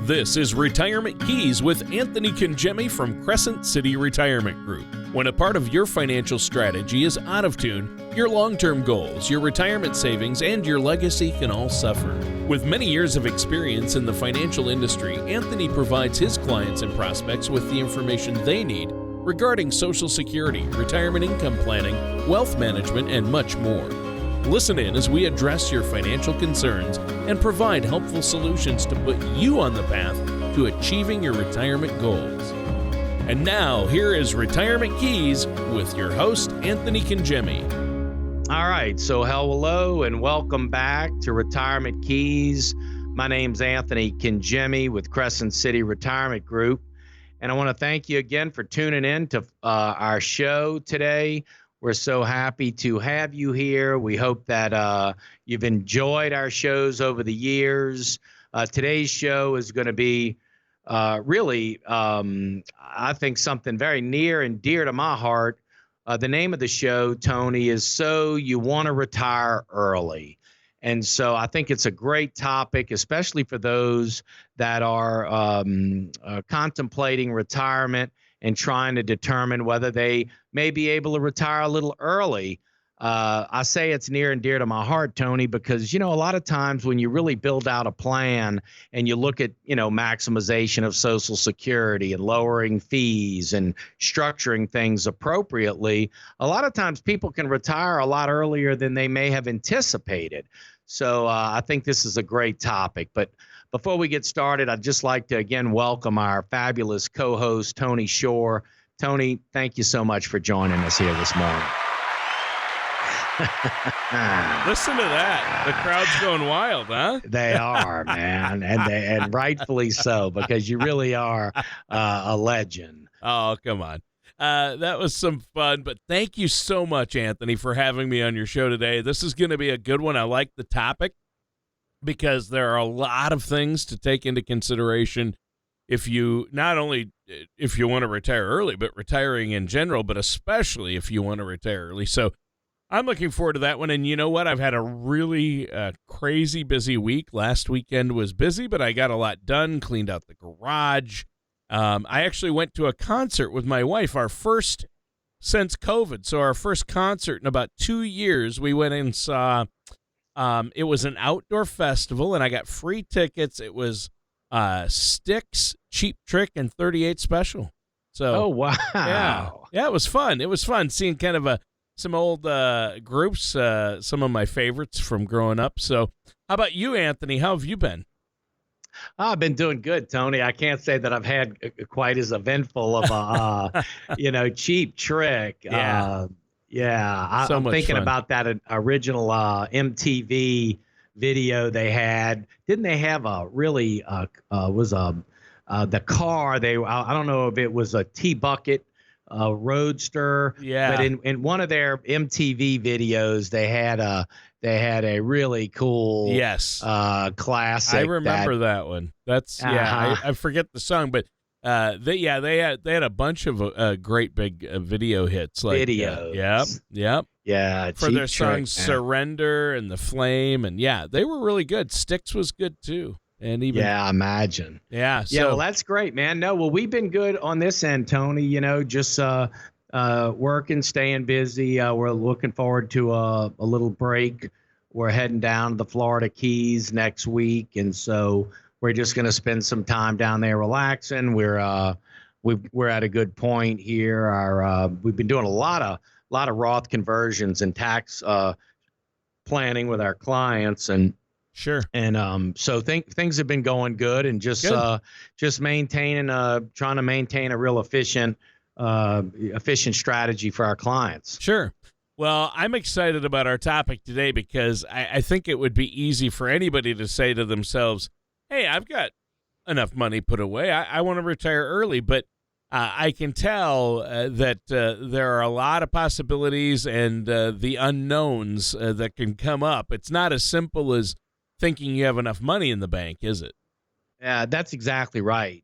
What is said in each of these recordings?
This is Retirement Keys with Anthony Congemi from Crescent City Retirement Group. When a part of your financial strategy is out of tune, your long-term goals, your retirement savings, and your legacy can all suffer. With many years of experience in the financial industry, Anthony provides his clients and prospects with the information they need regarding Social Security, retirement income planning, wealth management, and much more. Listen in as we address your financial concerns and provide helpful solutions to put you on the path to achieving your retirement goals. And now, here is Retirement Keys with your host, Anthony Congemi. All right, so hello and welcome back to Retirement Keys. My name's Anthony Congemi with Crescent City Retirement Group, and I want to thank you again for tuning in to our show today. We're so happy to have you here. We hope that you've enjoyed our shows over the years. Today's show is going to be really, I think, something very near and dear to my heart. The name of the show, Tony, is So You Want to Retire Early. And so I think it's a great topic, especially for those that are contemplating retirement and trying to determine whether they may be able to retire a little early. I say it's near and dear to my heart, Tony, because, a lot of times when you really build out a plan and you look at, maximization of Social Security and lowering fees and structuring things appropriately, a lot of times people can retire a lot earlier than they may have anticipated. So I think this is a great topic. But before we get started, I'd just like to again welcome our fabulous co-host, Tony Shore. Tony, thank you so much for joining us here this morning. Listen to that. The crowd's going wild, huh? They are, man, and rightfully so, because you really are a legend. Oh, come on. That was some fun, but thank you so much, Anthony, for having me on your show today. This is going to be a good one. I like the topic because there are a lot of things to take into consideration if you want to retire early, but retiring in general, but especially if you want to retire early. So I'm looking forward to that one. And you know what? I've had a really crazy busy week. Last weekend was busy, but I got a lot done, cleaned out the garage. I actually went to a concert with my wife, our first since COVID. So our first concert in about 2 years. We went and saw, it was an outdoor festival, and I got free tickets. It was Styx, Cheap Trick, and 38 Special. So, oh, wow. Yeah, it was fun. It was fun seeing kind of some old groups, some of my favorites from growing up. So how about you, Anthony? How have you been? I've been doing good, Tony. I can't say that I've had quite as eventful of a, Cheap Trick. Yeah. I'm thinking fun. about that original MTV video they had. Didn't they have a really, the car, I don't know if it was a T-Bucket, Roadster. Yeah. But in one of their MTV videos, they had a really cool classic. I remember that one. That's I forget the song, but they had a bunch of great big video hits like videos. Yep. Yeah, for their songs Surrender and The Flame, and they were really good. Styx was good too. And even imagine. Yeah. So, well, that's great, man. No, well, we've been good on this end, Tony. Just working, staying busy. We're looking forward to a little break. We're heading down to the Florida Keys next week, and so we're just going to spend some time down there relaxing. We're at a good point here. We've been doing a lot of Roth conversions and tax planning with our clients, and sure. And so things have been going good, and just maintaining, trying to maintain a real efficient strategy for our clients. Sure. Well, I'm excited about our topic today because I think it would be easy for anybody to say to themselves, hey, I've got enough money put away. I want to retire early, but I can tell that there are a lot of possibilities and the unknowns that can come up. It's not as simple as thinking you have enough money in the bank, is it? Yeah, that's exactly right,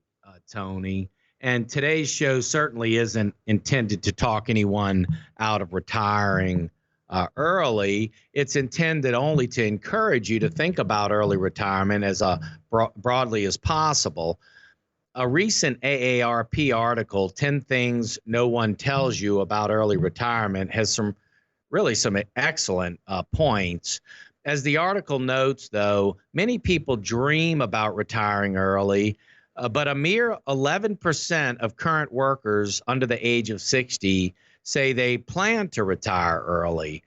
Tony. And today's show certainly isn't intended to talk anyone out of retiring early, it's intended only to encourage you to think about early retirement as broadly as possible. A recent AARP article, 10 Things No One Tells You About Early Retirement, has some excellent points. As the article notes, though, many people dream about retiring early, but a mere 11% of current workers under the age of 60 say they plan to retire early.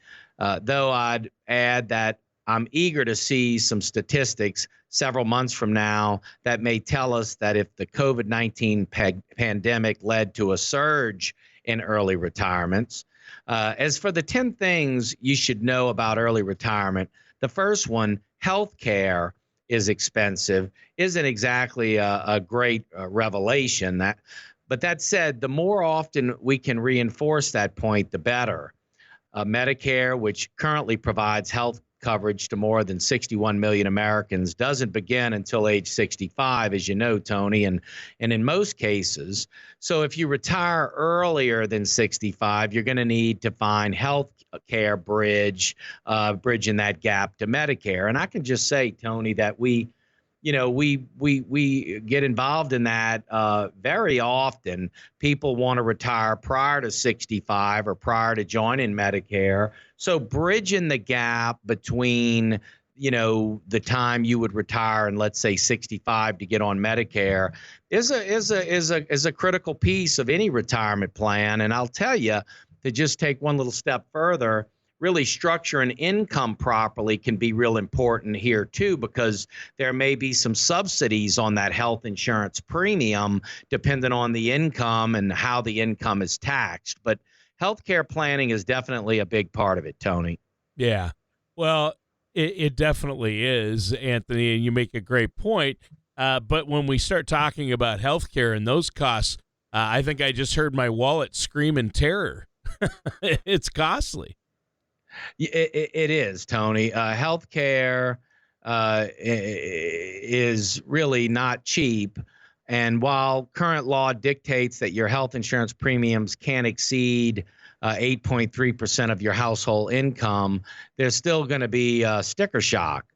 Though I'd add that I'm eager to see some statistics several months from now that may tell us that if the COVID-19 pandemic led to a surge in early retirements. As for the 10 things you should know about early retirement, the first one, healthcare is expensive, isn't exactly a great revelation. But that said, the more often we can reinforce that point, the better. Medicare, which currently provides health coverage to more than 61 million Americans, doesn't begin until age 65, as you know, Tony, and in most cases. So if you retire earlier than 65, you're going to need to find health care bridging that gap to Medicare. And I can just say, Tony, that we get involved in that very often. People want to retire prior to 65 or prior to joining Medicare. So bridging the gap between, the time you would retire and let's say 65 to get on Medicare is a critical piece of any retirement plan. And I'll tell you, to just take one little step further, really structuring income properly can be real important here too, because there may be some subsidies on that health insurance premium depending on the income and how the income is taxed. But healthcare planning is definitely a big part of it, Tony. Yeah, well, it definitely is, Anthony, and you make a great point. But when we start talking about healthcare and those costs, I think I just heard my wallet scream in terror. It's costly. It is, Tony. Healthcare is really not cheap. And while current law dictates that your health insurance premiums can't exceed 8.3% of your household income, there's still going to be sticker shock.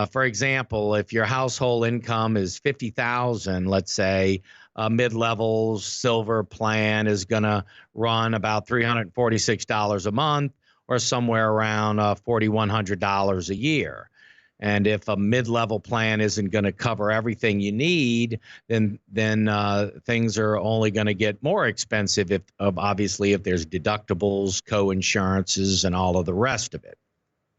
For example, if your household income is $50,000, let's say, a mid-level silver plan is going to run about $346 a month, or somewhere around $4,100 a year. And if a mid-level plan isn't going to cover everything you need, then things are only going to get more expensive if there's deductibles, co-insurances, and all of the rest of it.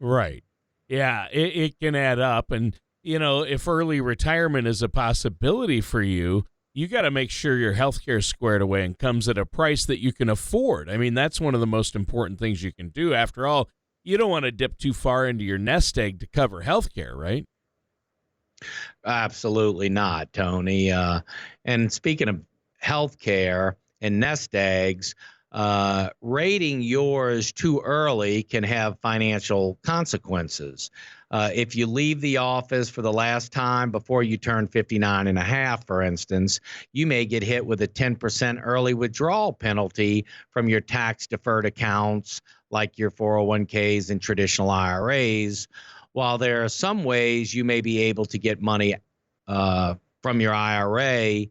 Right. Yeah, it can add up. And, if early retirement is a possibility for you, you got to make sure your healthcare is squared away and comes at a price that you can afford. I mean, that's one of the most important things you can do. After all, you don't want to dip too far into your nest egg to cover healthcare, right? Absolutely not, Tony. And speaking of healthcare and nest eggs, rating yours too early can have financial consequences. If you leave the office for the last time before you turn 59 and a half, for instance, you may get hit with a 10% early withdrawal penalty from your tax-deferred accounts like your 401ks and traditional IRAs. While there are some ways you may be able to get money from your IRA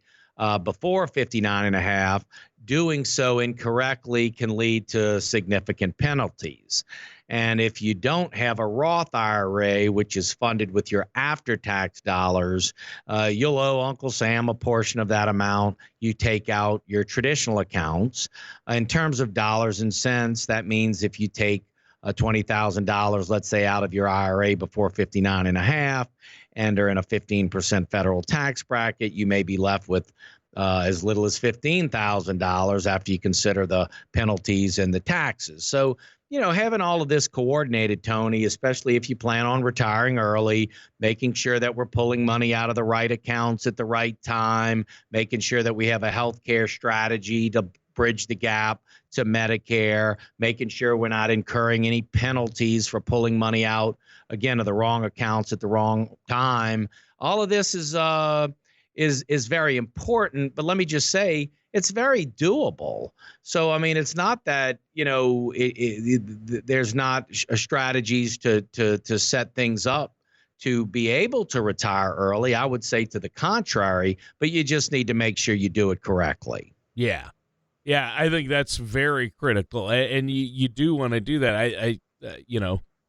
before 59 and a half, doing so incorrectly can lead to significant penalties. And if you don't have a Roth IRA, which is funded with your after-tax dollars, you'll owe Uncle Sam a portion of that amount you take out your traditional accounts. In terms of dollars and cents, that means if you take $20,000, let's say, out of your IRA before 59 and a half and are in a 15% federal tax bracket, you may be left with as little as $15,000 after you consider the penalties and the taxes. So, having all of this coordinated, Tony, especially if you plan on retiring early, making sure that we're pulling money out of the right accounts at the right time, making sure that we have a healthcare strategy to bridge the gap to Medicare, making sure we're not incurring any penalties for pulling money out, again, of the wrong accounts at the wrong time. All of this is is very important. But let me just say, it's very doable. So, I mean, it's not that, there's not strategies to set things up to be able to retire early. I would say to the contrary, but you just need to make sure you do it correctly. Yeah. Yeah, I think that's very critical. And you do want to do that.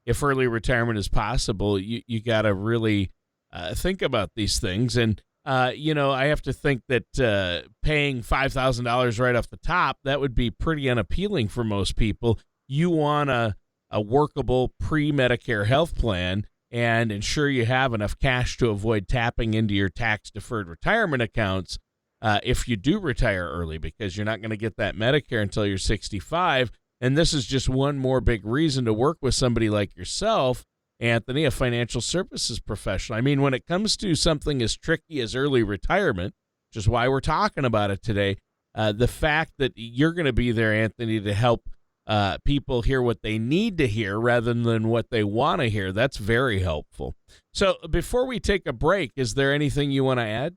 If early retirement is possible, you got to really think about these things. And, I have to think that paying $5,000 right off the top, that would be pretty unappealing for most people. You want a workable pre-Medicare health plan and ensure you have enough cash to avoid tapping into your tax-deferred retirement accounts if you do retire early, because you're not going to get that Medicare until you're 65. And this is just one more big reason to work with somebody like yourself, Anthony, a financial services professional. I mean, when it comes to something as tricky as early retirement, which is why we're talking about it today, the fact that you're going to be there, Anthony, to help people hear what they need to hear rather than what they want to hear, that's very helpful. So before we take a break, is there anything you want to add?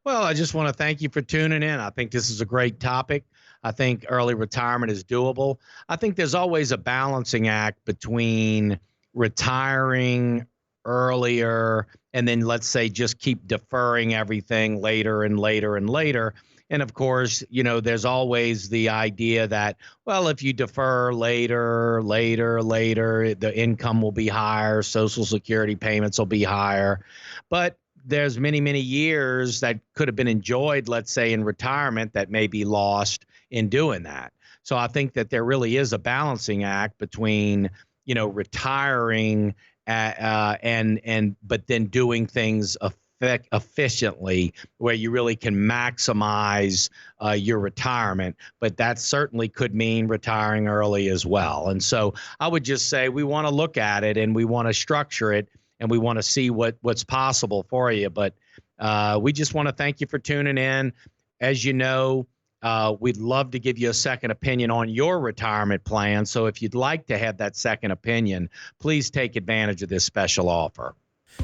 Well, I just want to thank you for tuning in. I think this is a great topic. I think early retirement is doable. I think there's always a balancing act between retiring earlier and then, let's say, just keep deferring everything later and later and later. And of course, there's always the idea that, well, if you defer later, the income will be higher, Social Security payments will be higher. But there's many, many years that could have been enjoyed, let's say, in retirement that may be lost in doing that. So I think that there really is a balancing act between, retiring but then doing things efficiently where you really can maximize your retirement. But that certainly could mean retiring early as well. And so I would just say we want to look at it and we want to structure it and we want to see what's possible for you. But we just want to thank you for tuning in. As you know, we'd love to give you a second opinion on your retirement plan. So if you'd like to have that second opinion, please take advantage of this special offer.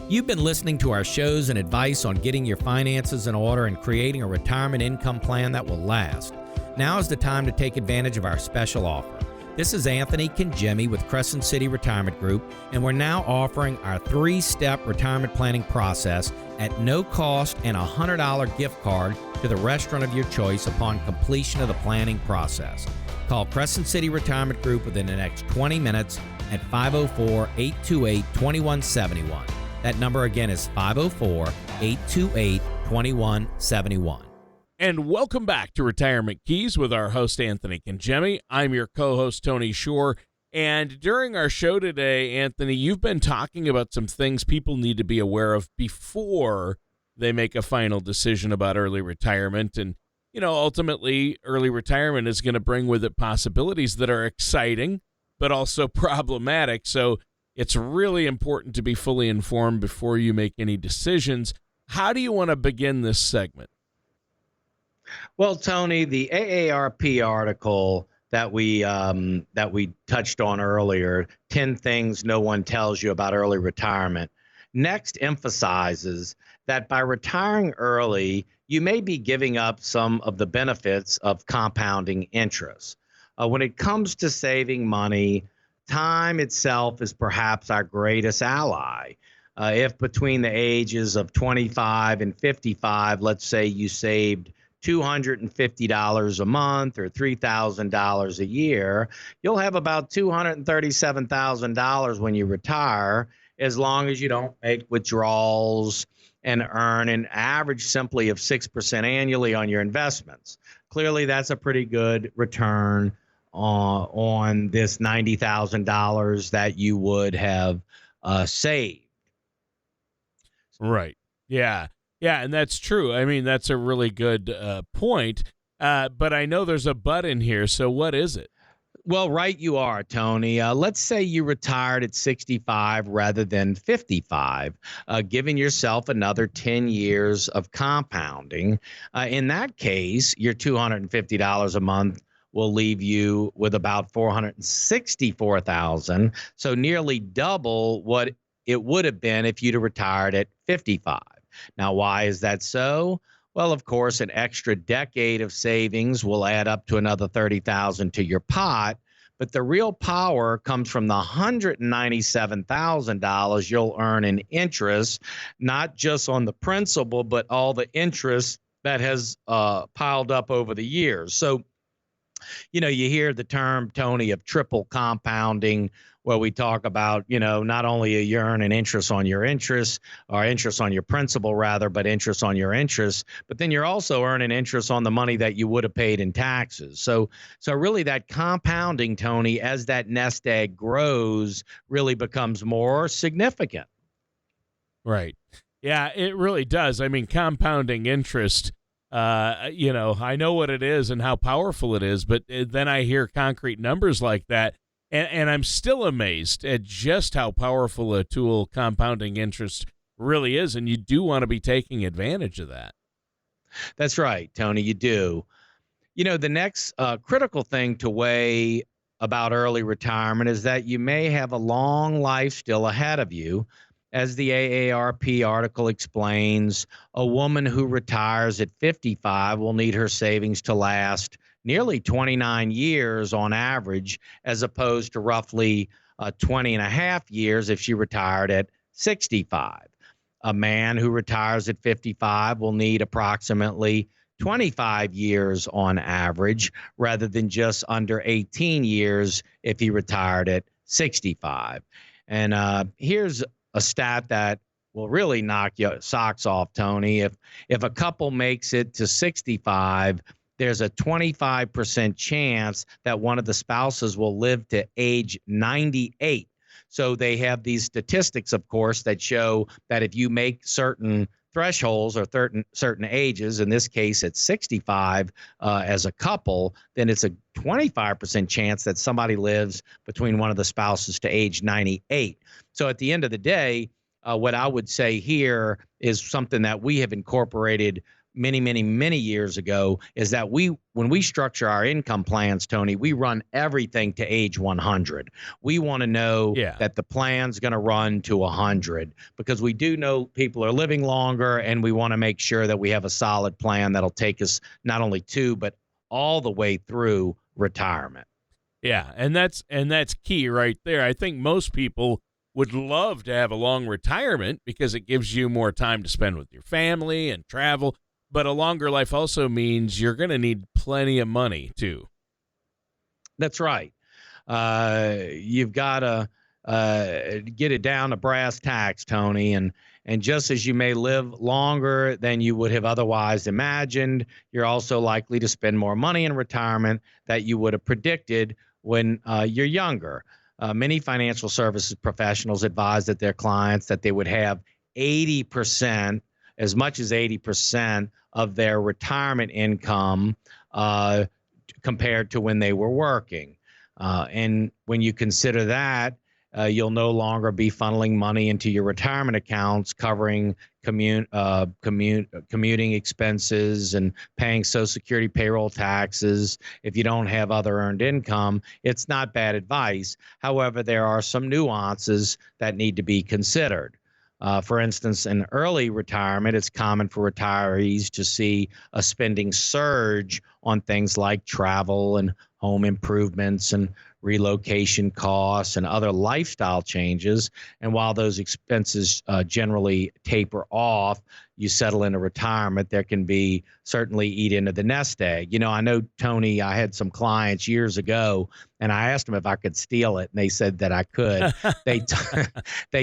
You've been listening to our shows and advice on getting your finances in order and creating a retirement income plan that will last. Now is the time to take advantage of our special offer. This is Anthony Kangemi with Crescent City Retirement Group, and we're now offering our 3-step retirement planning process at no cost and a $100 gift card to the restaurant of your choice upon completion of the planning process. Call Crescent City Retirement Group within the next 20 minutes at 504-828-2171. That number again is 504-828-2171. And welcome back to Retirement Keys with our host, Anthony Kangemi. I'm your co-host, Tony Shore. And during our show today, Anthony, you've been talking about some things people need to be aware of before they make a final decision about early retirement. And, ultimately, early retirement is going to bring with it possibilities that are exciting, but also problematic. So it's really important to be fully informed before you make any decisions. How do you want to begin this segment? Well, Tony, the AARP article that we touched on earlier, 10 Things No One Tells You About Early Retirement, next emphasizes that by retiring early, you may be giving up some of the benefits of compounding interest. When it comes to saving money, time itself is perhaps our greatest ally. If between the ages of 25 and 55, let's say you saved $250 a month or $3,000 a year, you'll have about $237,000 when you retire, as long as you don't make withdrawals and earn an average simply of 6% annually on your investments. Clearly, that's a pretty good return on this $90,000 that you would have saved. Right. Yeah. Yeah, and that's true. I mean, that's a really good point. But I know there's a but in here. So what is it? Well, right you are, Tony. Let's say you retired at 65 rather than 55, giving yourself another 10 years of compounding. In that case, your $250 a month will leave you with about $464,000, so nearly double what it would have been if you'd have retired at 55. Now, why is that so? Well, of course, an extra decade of savings will add up to another 30,000 to your pot, but the real power comes from the $197,000 you'll earn in interest, not just on the principal, but all the interest that has piled up over the years. So, you hear the term, Tony, of triple compounding, where we talk about, not only you earn an interest on your interest, or interest on your principal rather, but interest on your interest, but then you're also earning interest on the money that you would have paid in taxes. So really that compounding, Tony, as that nest egg grows, really becomes more significant. Right. Yeah, it really does. I mean, compounding interest, I know what it is and how powerful it is, but then I hear concrete numbers like that, and I'm still amazed at just how powerful a tool compounding interest really is, and you do want to be taking advantage of that. That's right, Tony, you do. The next critical thing to weigh about early retirement is that you may have a long life still ahead of you. As the AARP article explains, a woman who retires at 55 will need her savings to last nearly 29 years on average, as opposed to roughly 20 and a half years if she retired at 65. A man who retires at 55 will need approximately 25 years on average, rather than just under 18 years if he retired at 65. And here's a stat that will really knock your socks off, Tony. If a couple makes it to 65, there's a 25% chance that one of the spouses will live to age 98. So they have these statistics, of course, that show that if you make certain thresholds or certain ages, in this case at 65 as a couple, then it's a 25% chance that somebody lives between one of the spouses to age 98. So at the end of the day, what I would say here is something that we have incorporated many, many, many years ago, is that when we structure our income plans, Tony, we run everything to age 100. We want to know that the plan's going to run to 100, because we do know people are living longer, and we want to make sure that we have a solid plan that'll take us not only to, but all the way through retirement. Yeah, and that's key right there. I think most people would love to have a long retirement because it gives you more time to spend with your family and travel. But a longer life also means you're going to need plenty of money, too. That's right. You've got to get it down to brass tacks, Tony. And just as you may live longer than you would have otherwise imagined, you're also likely to spend more money in retirement that you would have predicted when you're younger. Many financial services professionals advise that their clients that they would have 80%, as much as 80% of their retirement income compared to when they were working. And when you consider that, you'll no longer be funneling money into your retirement accounts, covering commuting expenses and paying Social Security payroll taxes. If you don't have other earned income, it's not bad advice. However, there are some nuances that need to be considered. For instance, in early retirement, it's common for retirees to see a spending surge on things like travel and home improvements and relocation costs and other lifestyle changes. And while those expenses generally taper off, you settle into retirement, there can be certainly eat into the nest egg. I know, Tony, I had some clients years ago, and I asked them if I could steal it, and they said that I could. They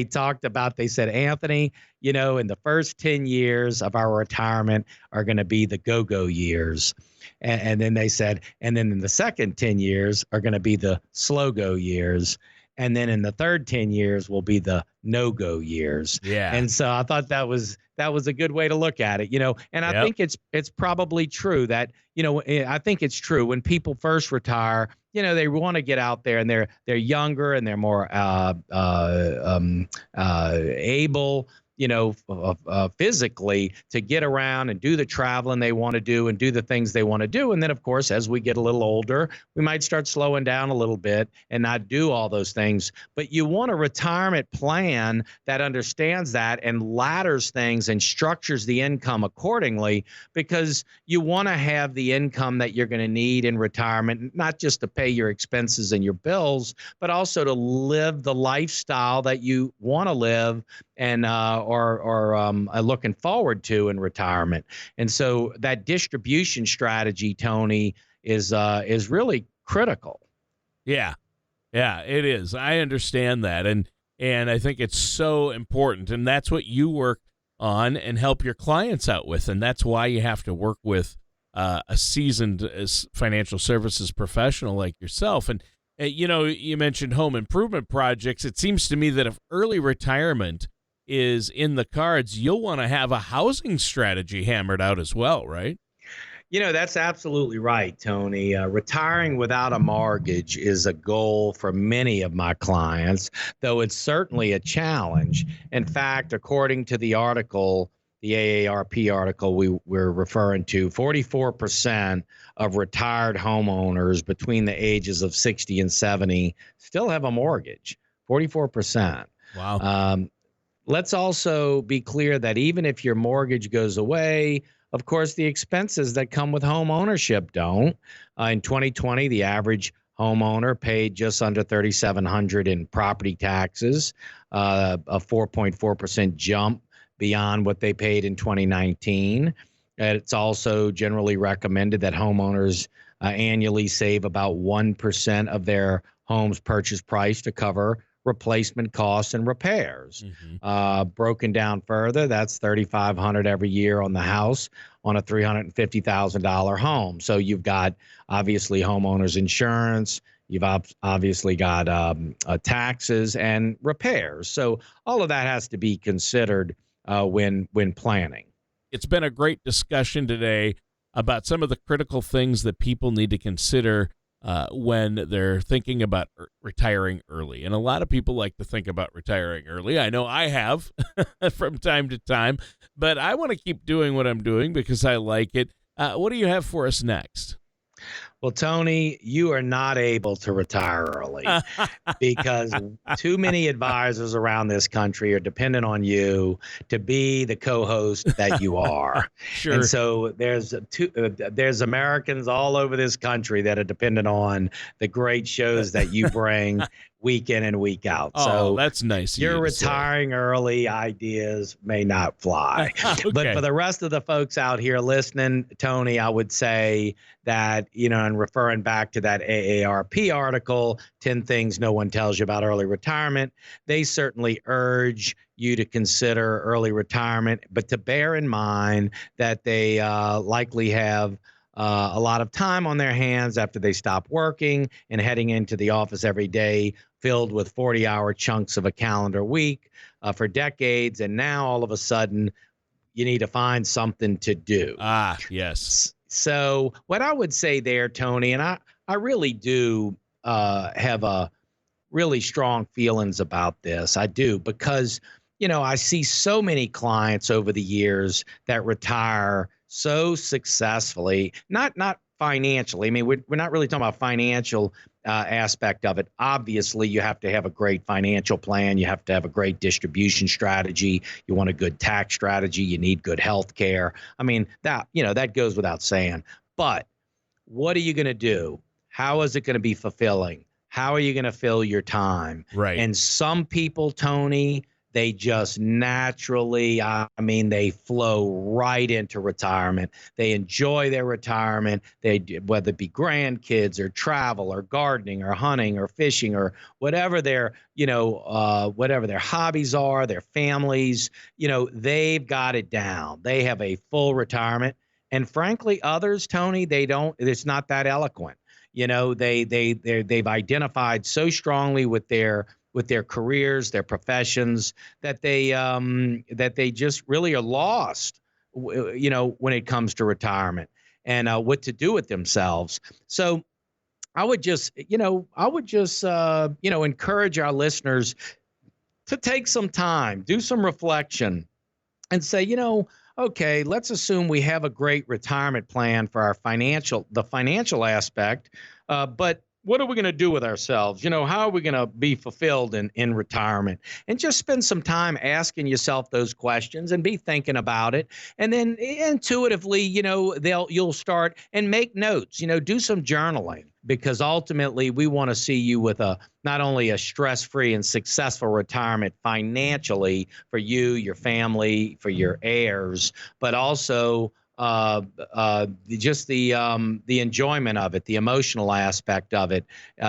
talked about, they said, Anthony, in the first 10 years of our retirement are going to be the go-go years. And then they said, and then in the second 10 years are going to be the slow-go years. And then in the third 10 years will be the no-go years. Yeah. And so I thought that was a good way to look at it, and I think it's probably true that, I think it's true when people first retire, they want to get out there, and they're younger and they're more able, physically to get around and do the traveling they want to do and do the things they want to do. And then, of course, as we get a little older, we might start slowing down a little bit and not do all those things. But you want a retirement plan that understands that and ladders things and structures the income accordingly, because you want to have the income that you're going to need in retirement, not just to pay your expenses and your bills, but also to live the lifestyle that you want to live and are looking forward to in retirement. And so that distribution strategy, Tony, is really critical. Yeah, it is. I understand that, and I think it's so important, and that's what you work on and help your clients out with, and that's why you have to work with a seasoned financial services professional like yourself. And you mentioned home improvement projects. It seems to me that if early retirement is in the cards, you'll want to have a housing strategy hammered out as well, right? That's absolutely right, Tony. Retiring without a mortgage is a goal for many of my clients, though it's certainly a challenge. In fact, according to the article, the AARP article we're referring to, 44% of retired homeowners between the ages of 60 and 70 still have a mortgage. 44%. Wow. Let's also be clear that even if your mortgage goes away, of course, the expenses that come with home ownership don't. In 2020, the average homeowner paid just under $3,700 in property taxes, a 4.4% jump beyond what they paid in 2019. It's also generally recommended that homeowners annually save about 1% of their home's purchase price to cover replacement costs and repairs. Mm-hmm. Broken down further, that's $3,500 every year on the house on a $350,000 home. So you've got obviously homeowners insurance, you've obviously got taxes and repairs. So all of that has to be considered when planning. It's been a great discussion today about some of the critical things that people need to consider when they're thinking about retiring early. And a lot of people like to think about retiring early. I know I have from time to time, but I want to keep doing what I'm doing because I like it. What do you have for us next? Well, Tony, you are not able to retire early because too many advisors around this country are dependent on you to be the co-host that you are. Sure. And so there's Americans all over this country that are dependent on the great shows that you bring week in and week out. Oh, so that's nice. Your retiring early ideas may not fly. Okay. But for the rest of the folks out here listening, Tony, I would say that, and referring back to that AARP article, 10 Things No One Tells You About Early Retirement, they certainly urge you to consider early retirement, but to bear in mind that they likely have a lot of time on their hands after they stop working and heading into the office every day, filled with 40-hour chunks of a calendar week for decades. And now all of a sudden, you need to find something to do. Ah, yes. So what I would say there, Tony, and I really do have a really strong feelings about this. I do, because, I see so many clients over the years that retire so successfully, not financially. I mean, we're not really talking about financial aspect of it. Obviously, you have to have a great financial plan. You have to have a great distribution strategy. You want a good tax strategy. You need good health care. I mean, that goes without saying. But what are you going to do? How is it going to be fulfilling? How are you going to fill your time? Right. And some people, Tony, they just naturally, they flow right into retirement. They enjoy their retirement. Whether it be grandkids or travel or gardening or hunting or fishing or whatever their hobbies are, their families, they've got it down. They have a full retirement. And frankly, others, Tony, they don't. It's not that eloquent. They've identified so strongly with their careers, their professions, that they just really are lost, when it comes to retirement and what to do with themselves. So I would just encourage our listeners to take some time, do some reflection, and say, okay, let's assume we have a great retirement plan for the financial aspect, but what are we going to do with ourselves? How are we going to be fulfilled in retirement? And just spend some time asking yourself those questions and be thinking about it. And then intuitively, you'll start and make notes, do some journaling, because ultimately we want to see you with not only a stress-free and successful retirement financially for you, your family, for your heirs, but also just the enjoyment of it, the emotional aspect of it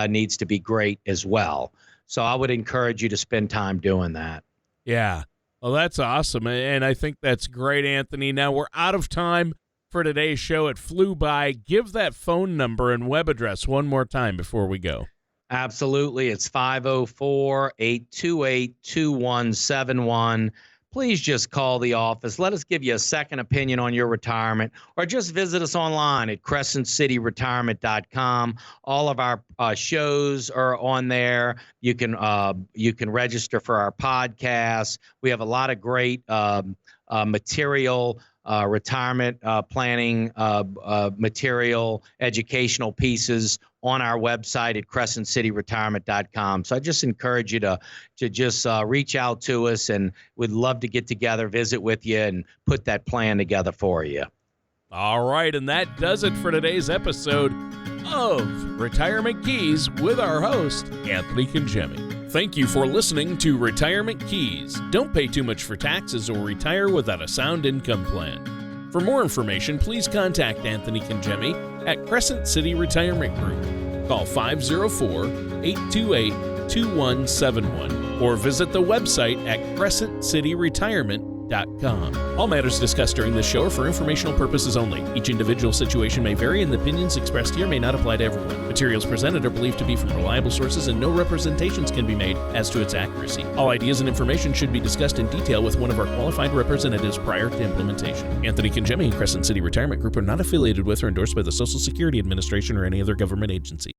needs to be great as well. So I would encourage you to spend time doing that. Yeah. Well, that's awesome. And I think that's great, Anthony. Now we're out of time for today's show. It flew by. Give that phone number and web address one more time before we go. Absolutely. It's 504-828-2171. Please just call the office. Let us give you a second opinion on your retirement, or just visit us online at crescentcityretirement.com. All of our shows are on there. You can register for our podcasts. We have a lot of great material, retirement planning material, educational pieces on our website at crescentcityretirement.com. So I just encourage you to just reach out to us, and we'd love to get together, visit with you, and put that plan together for you. All right, and that does it for today's episode of Retirement Keys with our host, Anthony Congemi. Thank you for listening to Retirement Keys. Don't pay too much for taxes or retire without a sound income plan. For more information, please contact Anthony Congemi at Crescent City Retirement Group. Call 504-828-2171 or visit the website at crescentcityretirement.com. All matters discussed during this show are for informational purposes only. Each individual situation may vary, and the opinions expressed here may not apply to everyone. Materials presented are believed to be from reliable sources, and no representations can be made as to its accuracy. All ideas and information should be discussed in detail with one of our qualified representatives prior to implementation. Anthony Congemi and Crescent City Retirement Group are not affiliated with or endorsed by the Social Security Administration or any other government agency.